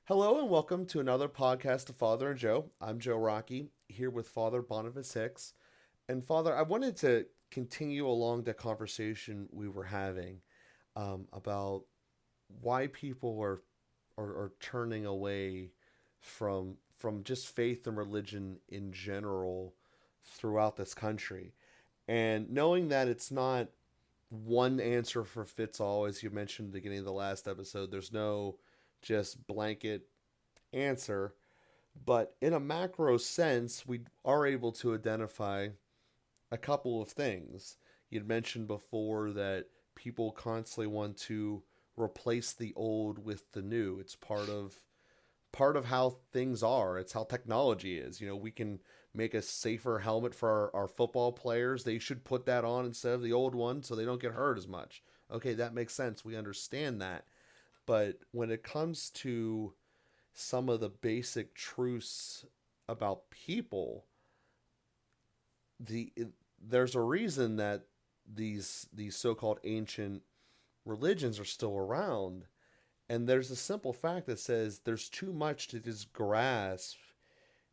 Hello and welcome to another podcast of Father and Joe. I'm Joe Rocky here with Father Boniface. And Father, I wanted to continue along the conversation we were having about why people are turning away from just faith and religion in general throughout this country. And knowing that it's not one answer for fits all, as you mentioned at the beginning of the last episode, there's no just blanket answer. But in a macro sense, we are able to identify a couple of things. You'd mentioned before that people constantly want to replace the old with the new. It's part of how things are. It's how technology is. We can make a safer helmet for our football players. They should put that on instead of the old one so they don't get hurt as much. Okay, that makes sense. We understand that. But when it comes to some of the basic truths about people, the there's a reason that these so-called ancient religions are still around, and there's a simple fact that says there's too much to just grasp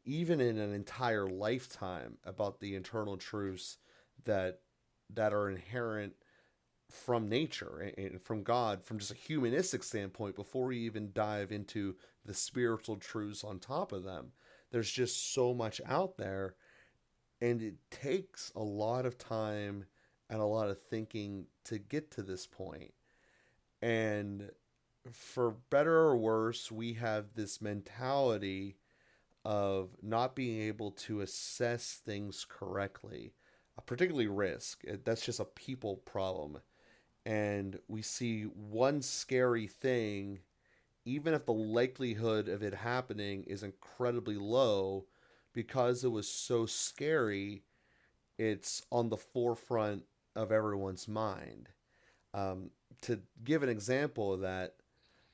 even in an entire lifetime about the internal truths that that are inherent from nature and from God, from just a humanistic standpoint, before we even dive into the spiritual truths on top of them. There's just so much out there, and it takes a lot of time and a lot of thinking to get to this point. And for better or worse, we have this mentality of not being able to assess things correctly, particularly risk. That's just a people problem. And we see one scary thing, even if the likelihood of it happening is incredibly low, because it was so scary, it's on the forefront of everyone's mind. To give an example of that,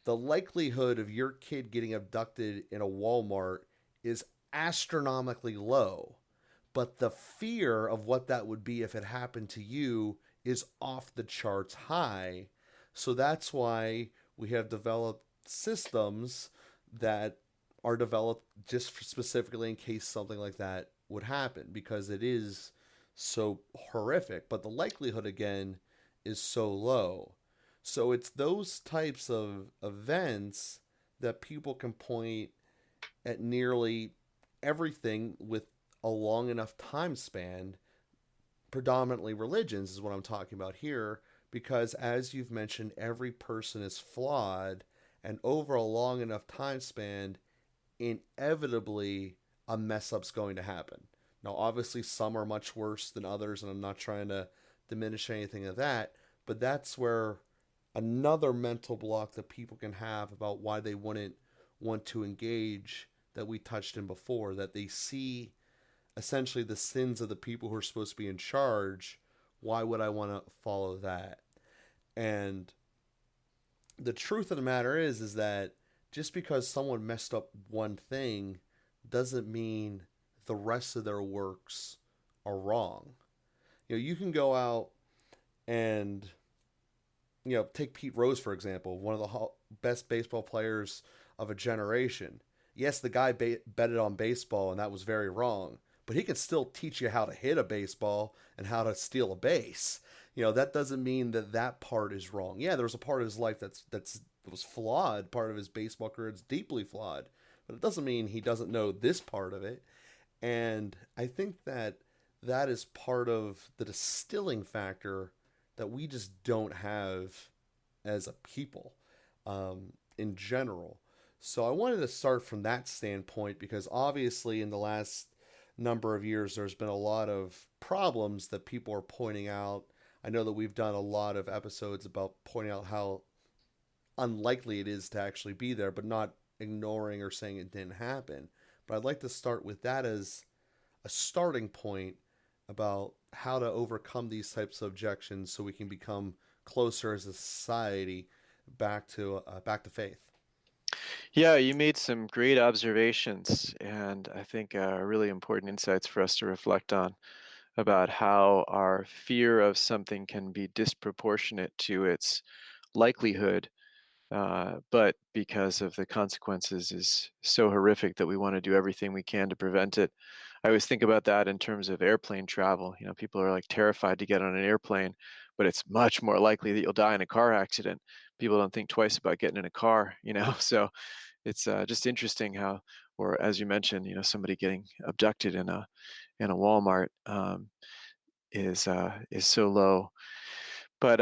the likelihood of your kid getting abducted in a Walmart is astronomically low, but the fear of what that would be if it happened to you is off the charts high. So that's why we have developed systems that are developed just specifically in case something like that would happen, because it is so horrific, but the likelihood again is so low. So it's those types of events that people can point at nearly everything with a long enough time span. Predominantly religions is what I'm talking about here, because as you've mentioned, every person is flawed, and over a long enough time span, inevitably a mess up's going to happen. Now, obviously, some are much worse than others, and I'm not trying to diminish anything of that, but that's where another mental block that people can have about why they wouldn't want to engage, that we touched in before, that they see essentially the sins of the people who are supposed to be in charge. Why would I want to follow that? And the truth of the matter is that just because someone messed up one thing doesn't mean the rest of their works are wrong. You can go out and take Pete Rose for example, one of the best baseball players of a generation. Yes, the guy betted on baseball, and that was very wrong. But he can still teach you how to hit a baseball and how to steal a base. That doesn't mean that that part is wrong. Yeah, there was a part of his life that was flawed. Part of his baseball career is deeply flawed, but it doesn't mean he doesn't know this part of it. And I think that that is part of the distilling factor that we just don't have as a people, in general. So I wanted to start from that standpoint, because obviously in the last number of years there's been a lot of problems that people are pointing out. I know that we've done a lot of episodes about pointing out how unlikely it is to actually be there, but not ignoring or saying it didn't happen. But I'd like to start with that as a starting point about how to overcome these types of objections so we can become closer as a society back to faith. Yeah, you made some great observations, and I think really important insights for us to reflect on about how our fear of something can be disproportionate to its likelihood but because of the consequences is so horrific that we want to do everything we can to prevent it. I always think about that in terms of airplane travel. You know, people are like terrified to get on an airplane, but it's much more likely that you'll die in a car accident. People don't think twice about getting in a car, you know. So it's just interesting how, or as you mentioned, you know, somebody getting abducted in a Walmart is so low. But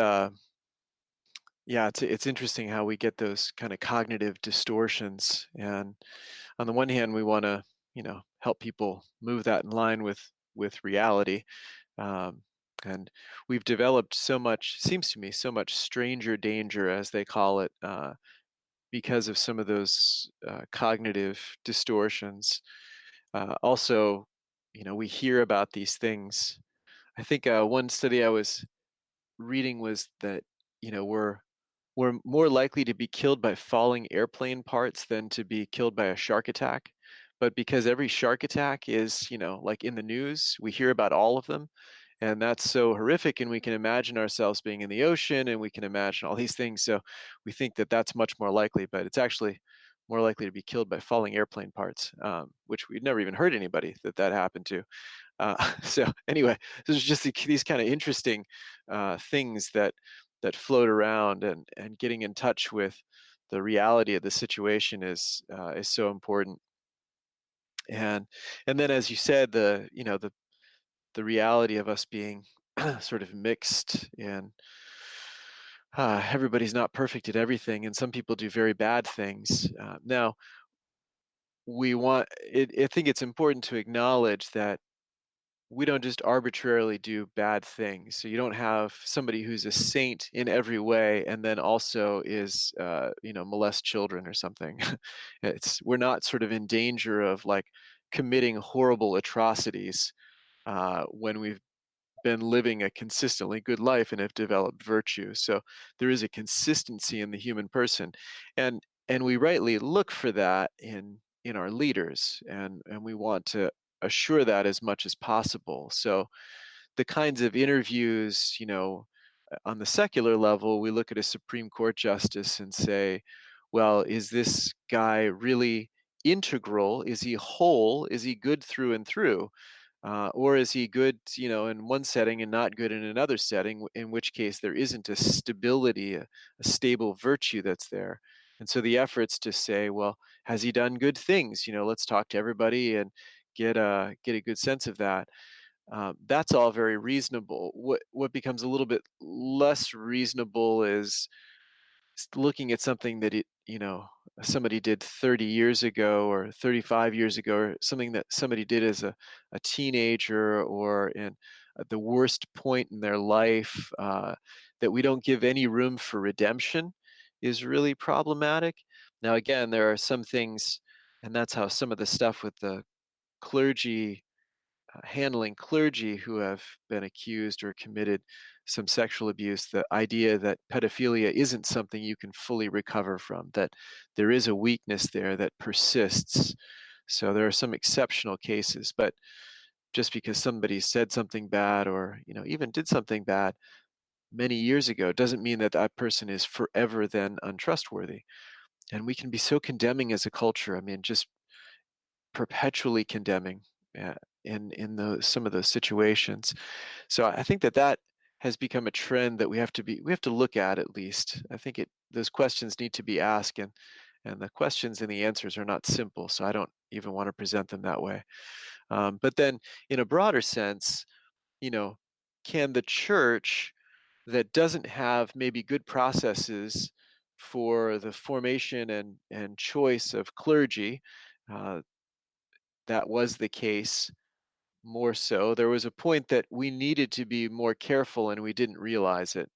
yeah, it's interesting how we get those kind of cognitive distortions. And on the one hand, we want to, you know, help people move that in line with reality. Um, and we've developed so much, seems to me, so much stranger danger, as they call it, because of some of those cognitive distortions. Also, you know, we hear about these things. I think one study I was reading was that, you know, we're more likely to be killed by falling airplane parts than to be killed by a shark attack. But because every shark attack is, you know, like in the news, we hear about all of them. And that's so horrific. And we can imagine ourselves being in the ocean and we can imagine all these things. So we think that that's much more likely, but it's actually more likely to be killed by falling airplane parts, which we'd never even heard anybody that happened to. So anyway, there's just these kind of interesting things that float around, and getting in touch with the reality of the situation is so important. And and then, as you said, the you know the reality of us being sort of mixed, and everybody's not perfect at everything, and some people do very bad things. Now, we want it, I think it's important to acknowledge that we don't just arbitrarily do bad things. So you don't have somebody who's a saint in every way and then also is, you know, molest children or something. It's we're not sort of in danger of like committing horrible atrocities when we've been living a consistently good life and have developed virtue. So there is a consistency in the human person, and we rightly look for that in our leaders, and we want to assure that as much as possible. So the kinds of interviews, you know, on the secular level, we look at a Supreme Court justice and say, well, is this guy really integral? Is he whole? Is he good through and through? Or is he good, you know, in one setting and not good in another setting? In which case, there isn't a stability, a stable virtue that's there. And so the efforts to say, well, has he done good things? You know, let's talk to everybody and get a good sense of that. That's all very reasonable. What becomes a little bit less reasonable is looking at something that you know, somebody did 30 years ago or 35 years ago, or something that somebody did as a teenager or in the worst point in their life, that we don't give any room for redemption is really problematic. Now again, there are some things, and that's how some of the stuff with the clergy, handling clergy who have been accused or committed some sexual abuse, the idea that pedophilia isn't something you can fully recover from, that there is a weakness there that persists. So there are some exceptional cases, but just because somebody said something bad or, you know, even did something bad many years ago doesn't mean that that person is forever then untrustworthy. And we can be so condemning as a culture. I mean, just perpetually condemning uh, in those some of those situations. So I think that has become a trend that we have to look at least. I think it those questions need to be asked, and the questions and the answers are not simple. So I don't even want to present them that way. But then, in a broader sense, you know, can the church that doesn't have maybe good processes for the formation and choice of clergy, uh, that was the case more so. There was a point that we needed to be more careful and we didn't realize it.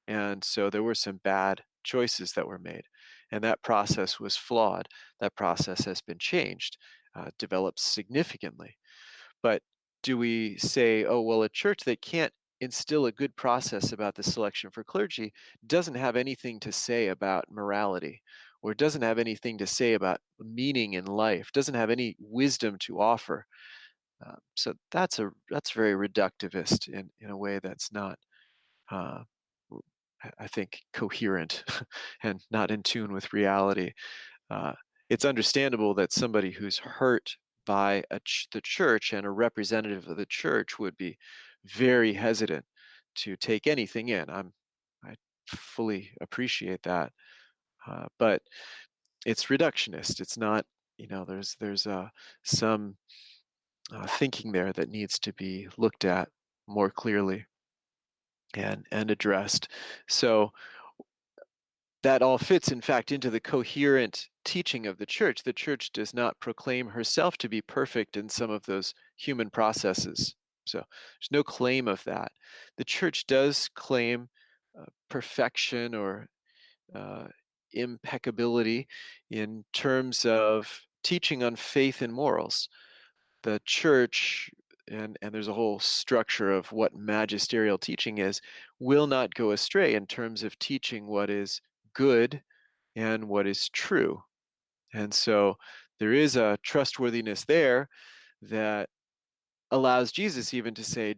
And so there were some bad choices that were made. And that process was flawed. That process has been changed, developed significantly. But do we say, oh, well, a church that can't instill a good process about the selection for clergy doesn't have anything to say about morality, or doesn't have anything to say about meaning in life, doesn't have any wisdom to offer? So that's very reductivist in a way that's not uh, I think, coherent and not in tune with reality. Uh, it's understandable that somebody who's hurt by the church and a representative of the church would be very hesitant to take anything in. I fully appreciate that, but it's reductionist. It's not. There's some thinking there that needs to be looked at more clearly and addressed. So that all fits, in fact, into the coherent teaching of the church. The church does not proclaim herself to be perfect in some of those human processes. So there's no claim of that. The church does claim perfection or uh, impeccability in terms of teaching on faith and morals. The church, and there's a whole structure of what magisterial teaching is, will not go astray in terms of teaching what is good and what is true. And so there is a trustworthiness there that allows Jesus even to say,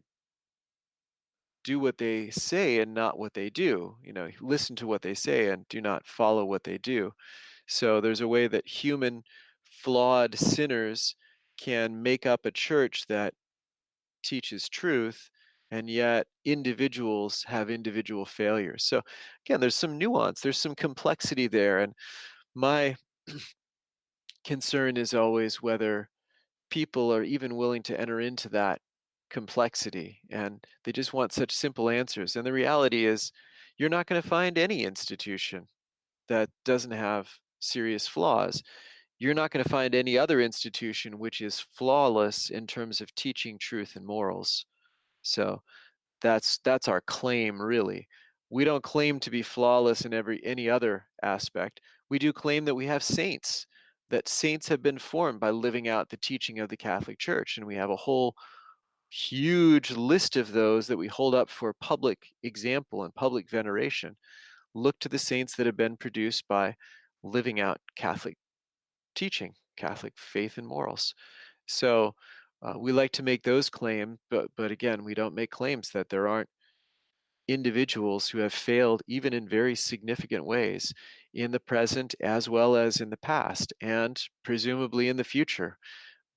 do what they say and not what they do. Listen to what they say and do not follow what they do. So there's a way that human, flawed sinners can make up a church that teaches truth, and yet individuals have individual failures. So again, there's some nuance, there's some complexity there. And my concern is always whether people are even willing to enter into that complexity, and they just want such simple answers. And the reality is, you're not going to find any institution that doesn't have serious flaws. You're not going to find any other institution which is flawless in terms of teaching truth and morals. So that's our claim, really. We don't claim to be flawless in any other aspect. We do claim that we have saints, that saints have been formed by living out the teaching of the Catholic Church, and we have a whole huge list of those that we hold up for public example and public veneration. Look to the saints that have been produced by living out Catholic teaching, Catholic faith and morals. So we like to make those claims, but again, we don't make claims that there aren't individuals who have failed, even in very significant ways, in the present as well as in the past, and presumably in the future.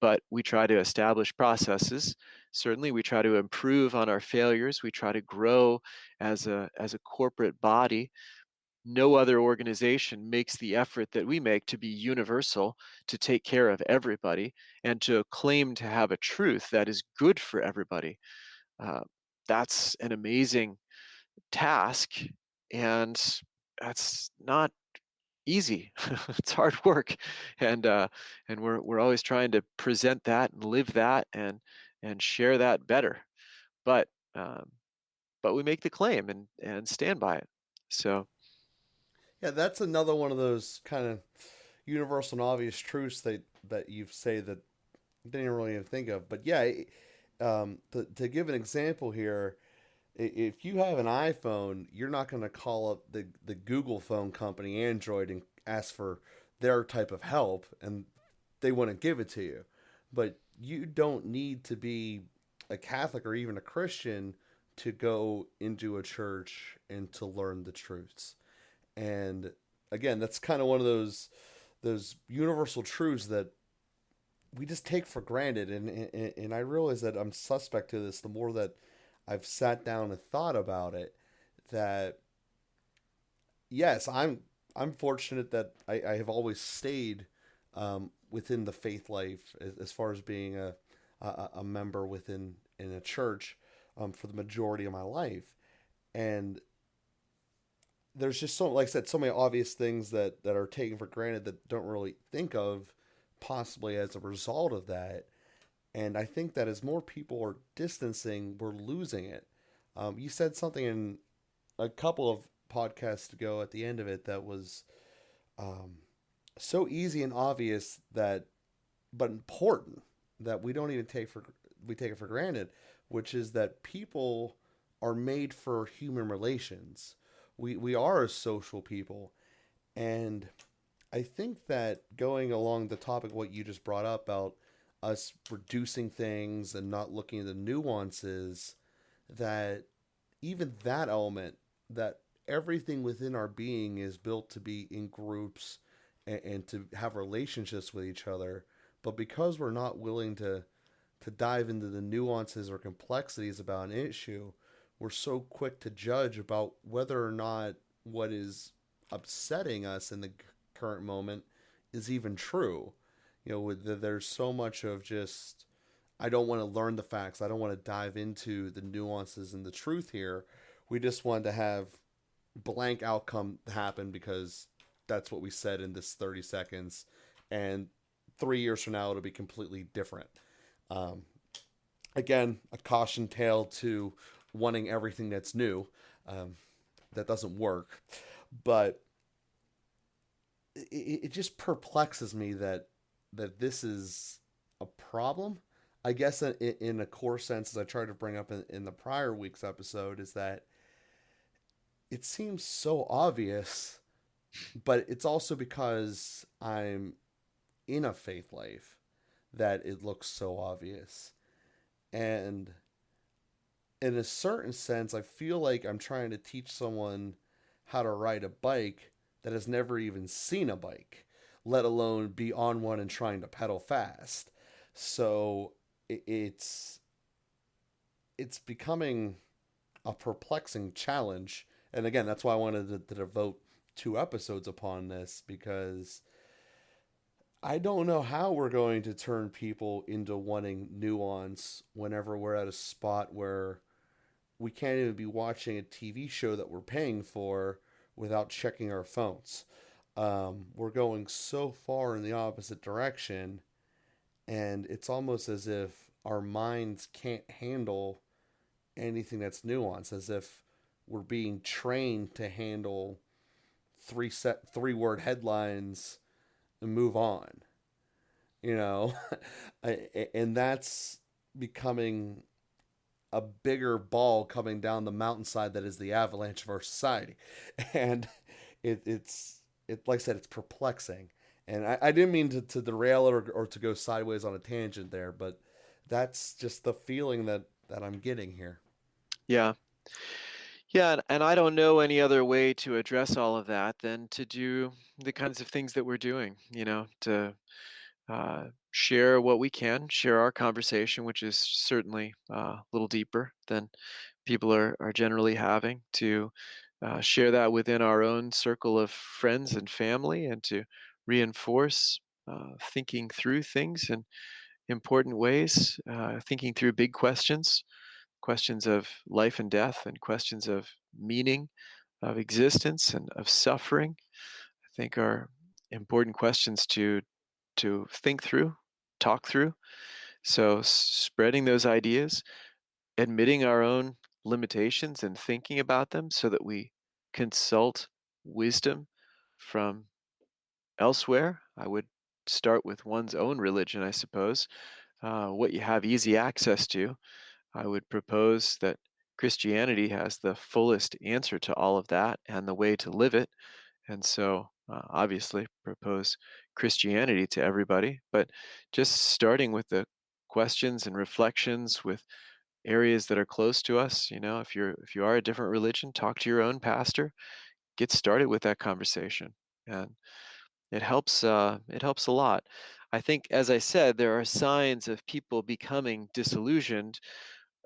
But we try to establish processes. Certainly, we try to improve on our failures. We try to grow as a corporate body. No other organization makes the effort that we make to be universal, to take care of everybody, and to claim to have a truth that is good for everybody. Uh, that's an amazing task, and that's not easy. It's hard work, and we're always trying to present that and live that and share that better. But um, but we make the claim and stand by it. So Yeah, that's another one of those kind of universal and obvious truths that you say that I didn't really even think of. But yeah, to give an example here, if you have an iPhone, you're not going to call up the Google phone company, Android, and ask for their type of help, and they wouldn't give it to you. But you don't need to be a Catholic or even a Christian to go into a church and to learn the truths. And again, that's kind of one of those universal truths that we just take for granted. And I realize that I'm suspect to this the more that I've sat down and thought about it. That yes, I'm fortunate that I have always stayed within the faith life as far as being a member within in a church for the majority of my life. And there's just so, like I said, so many obvious things that are taken for granted that don't really think of possibly as a result of that. And I think that as more people are distancing, we're losing it. You said something in a couple of podcasts ago at the end of it that was um, so easy and obvious that, but important that we don't even we take it for granted, which is that people are made for human relations. We are a social people, and I think that going along the topic of what you just brought up about us reducing things and not looking at the nuances, that even that element, that everything within our being is built to be in groups and to have relationships with each other. But because we're not willing to dive into the nuances or complexities about an issue, we're so quick to judge about whether or not what is upsetting us in the current moment is even true. There's so much of just, I don't want to learn the facts. I don't want to dive into the nuances and the truth here. We just want to have blank outcome happen because that's what we said in this 30 seconds. And 3 years from now, it'll be completely different. Um, Again, a caution tale to wanting everything that's new. Um, that doesn't work. But it just perplexes me that this is a problem. I guess in a core sense, as I tried to bring up in the prior week's episode, is that it seems so obvious, but it's also because I'm in a faith life that it looks so obvious. And in a certain sense, I feel like I'm trying to teach someone how to ride a bike that has never even seen a bike, let alone be on one and trying to pedal fast. So it's becoming a perplexing challenge. And again, that's why I wanted to devote 2 episodes upon this, because I don't know how we're going to turn people into wanting nuance whenever we're at a spot where we can't even be watching a TV show that we're paying for without checking our phones. We're going so far in the opposite direction, and it's almost as if our minds can't handle anything that's nuanced, as if we're being trained to handle 3 word headlines and move on. You know, and that's becoming a bigger ball coming down the mountainside that is the avalanche of our society. And it like I said, it's perplexing. And I didn't mean to derail it or to go sideways on a tangent there, but that's just the feeling that I'm getting here. Yeah. Yeah, and I don't know any other way to address all of that than to do the kinds of things that we're doing, to share what we can, share our conversation, which is certainly a little deeper than people are generally having, to share that within our own circle of friends and family, and to reinforce thinking through things in important ways, thinking through big questions, questions of life and death, and questions of meaning, of existence, and of suffering. I think are important questions to think through, talk through. So spreading those ideas, admitting our own limitations and thinking about them so that we consult wisdom from elsewhere. I would start with one's own religion, I suppose, what you have easy access to. I would propose that Christianity has the fullest answer to all of that and the way to live it. And so, obviously, propose Christianity to everybody. But just starting with the questions and reflections with areas that are close to us. If you are a different religion, talk to your own pastor. Get started with that conversation, and it helps. It helps a lot. I think, as I said, there are signs of people becoming disillusioned,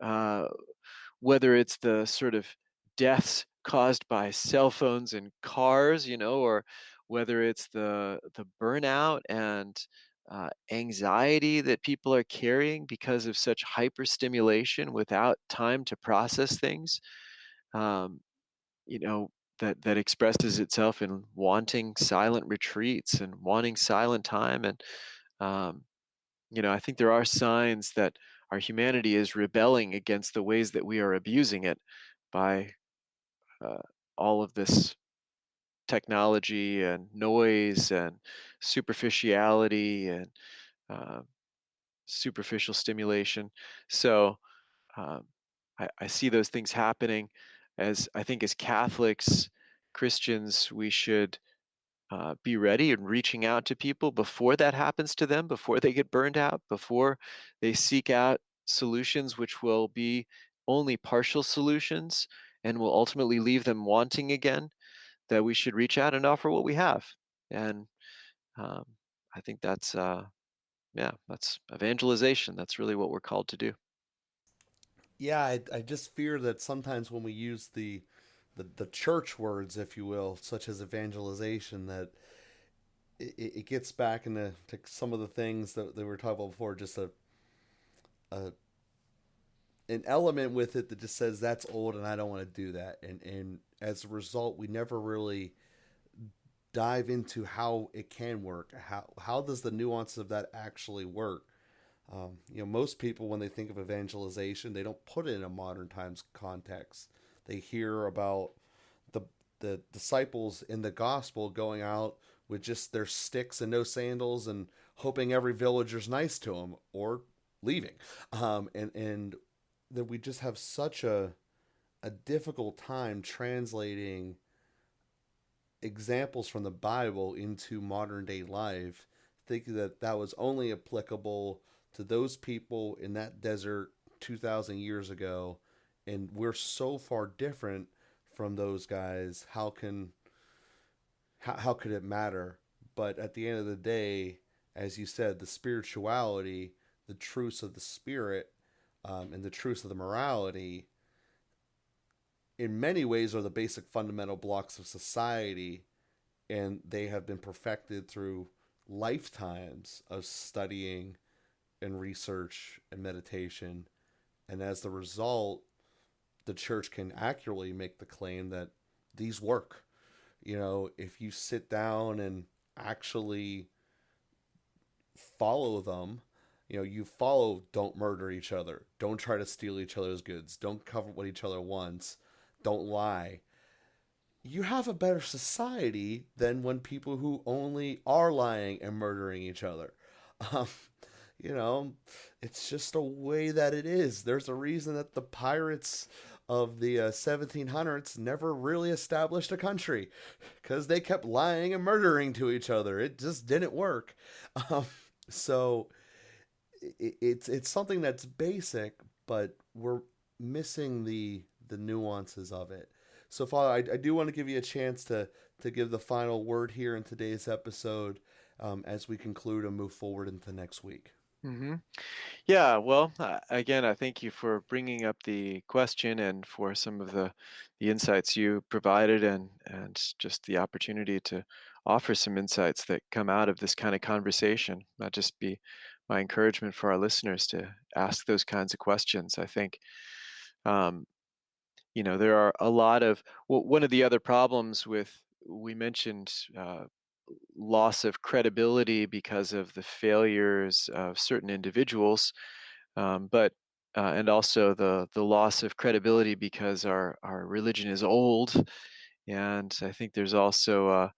uh, whether it's the sort of deaths caused by cell phones and cars, or whether it's the burnout and anxiety that people are carrying because of such hyperstimulation without time to process things. Um, you know that expresses itself in wanting silent retreats and wanting silent time, and um, I think there are signs that our humanity is rebelling against the ways that we are abusing it by uh, all of this technology and noise and superficiality and uh, superficial stimulation. So um, I see those things happening. As I think, as Catholics, Christians, we should be ready and reaching out to people before that happens to them, before they get burned out, before they seek out solutions which will be only partial solutions, and will ultimately leave them wanting again, that we should reach out and offer what we have. And um, I think that's yeah, that's evangelization. That's really what we're called to do. Yeah, I just fear that sometimes when we use the church words, if you will, such as evangelization, that it gets back into to some of the things that we were talking about before, just a an element with it that just says that's old and I don't want to do that. And as a result, we never really dive into how it can work. How does the nuance of that actually work? Most people when they think of evangelization, they don't put it in a modern times context. They hear about the the disciples in the gospel going out with just their sticks and no sandals and hoping every villager's nice to them or leaving. And that we just have such a difficult time translating examples from the Bible into modern day life, thinking that that was only applicable to those people in that desert 2,000 years ago. And we're so far different from those guys. How could it matter? But at the end of the day, as you said, the spirituality, the truths of the spirit, and the truths of the morality, in many ways, are the basic fundamental blocks of society, and they have been perfected through lifetimes of studying and research and meditation. And as the result, the church can accurately make the claim that these work. If you sit down and actually follow them, you follow don't murder each other, don't try to steal each other's goods, don't cover what each other wants, don't lie. You have a better society than when people who only are lying and murdering each other. Um, you know, it's just a way that it is. There's a reason that the pirates of the 1700s never really established a country because they kept lying and murdering to each other. It just didn't work. Um, so it's something that's basic, but we're missing the nuances of it. So, Father, I do want to give you a chance to give the final word here in today's episode, as we conclude and move forward into next week. hmm Yeah, well, again, I thank you for bringing up the question and for some of the insights you provided, and just the opportunity to offer some insights that come out of this kind of conversation. Not just be my encouragement for our listeners to ask those kinds of questions. I think, um, there are a lot of well, one of the other problems with we mentioned. Loss of credibility because of the failures of certain individuals, but and also the loss of credibility because our religion is old, and I think there's also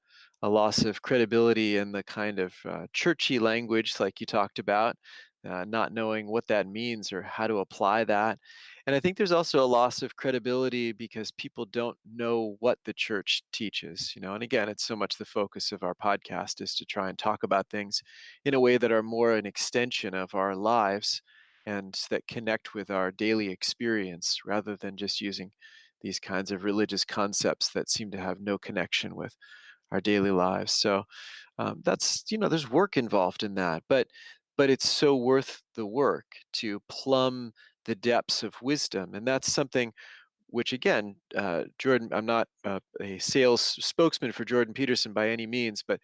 a loss of credibility in the kind of churchy language, like you talked about, not knowing what that means or how to apply that. And I think there's also a loss of credibility because people don't know what the church teaches. And again, it's so much the focus of our podcast is to try and talk about things in a way that are more an extension of our lives and that connect with our daily experience rather than just using these kinds of religious concepts that seem to have no connection with our daily lives. So that's there's work involved in that, but it's so worth the work to plumb the depths of wisdom, and that's something which again, Jordan, I'm not a sales spokesman for Jordan Peterson by any means, but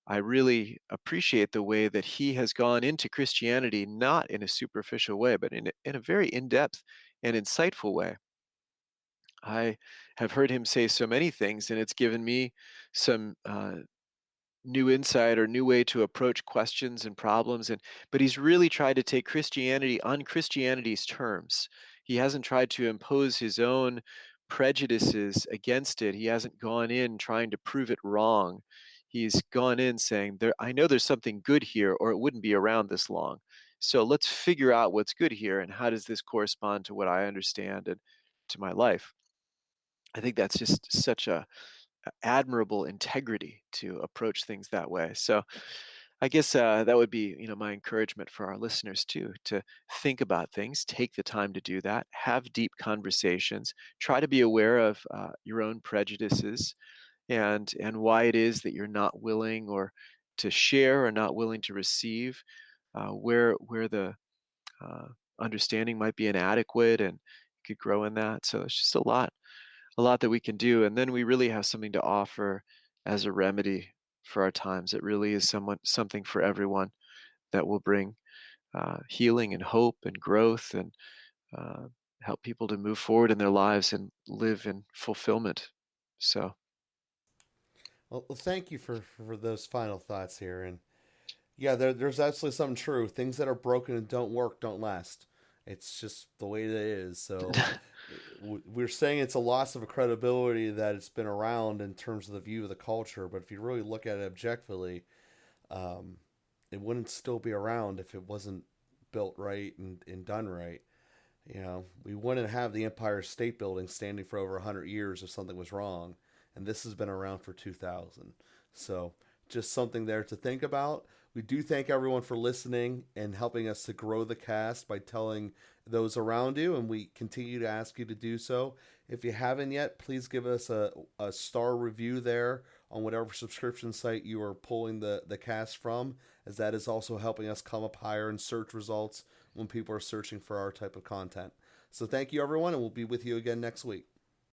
I really appreciate the way that he has gone into Christianity, not in a superficial way, but in a very in depth and insightful way. I have heard him say so many things, and it's given me some new insight or new way to approach questions and problems. And but he's really tried to take Christianity on Christianity's terms. He hasn't tried to impose his own prejudices against it. He hasn't gone in trying to prove it wrong. He's gone in saying, "There, I know there's something good here, or it wouldn't be around this long. So let's figure out what's good here, and how does this correspond to what I understand and to my life." I think that's just such a admirable integrity to approach things that way. So I guess that would be, my encouragement for our listeners too, to think about things, take the time to do that, have deep conversations, try to be aware of your own prejudices and why it is that you're not willing or to share or not willing to receive, where the uh, understanding might be inadequate, and you could grow in that. So it's just a lot that we can do, and then we really have something to offer as a remedy for our times. It really is something for everyone that will bring healing and hope and growth, and uh, help people to move forward in their lives and live in fulfillment. So Well, thank you for those final thoughts here. And yeah, there's absolutely something true. Things that are broken and don't work don't last. It's just the way it is. So we're saying it's a loss of credibility that it's been around in terms of the view of the culture. But if you really look at it objectively, um, it wouldn't still be around if it wasn't built right and done right. You know, we wouldn't have the Empire State Building standing for over 100 years if something was wrong. And this has been around for 2000. So, just something there to think about. We do thank everyone for listening and helping us to grow the cast by telling those around you, and we continue to ask you to do so. If you haven't yet, please give us a star review there on whatever subscription site you are pulling the cast from, as that is also helping us come up higher in search results when people are searching for our type of content. So thank you, everyone, and we'll be with you again next week.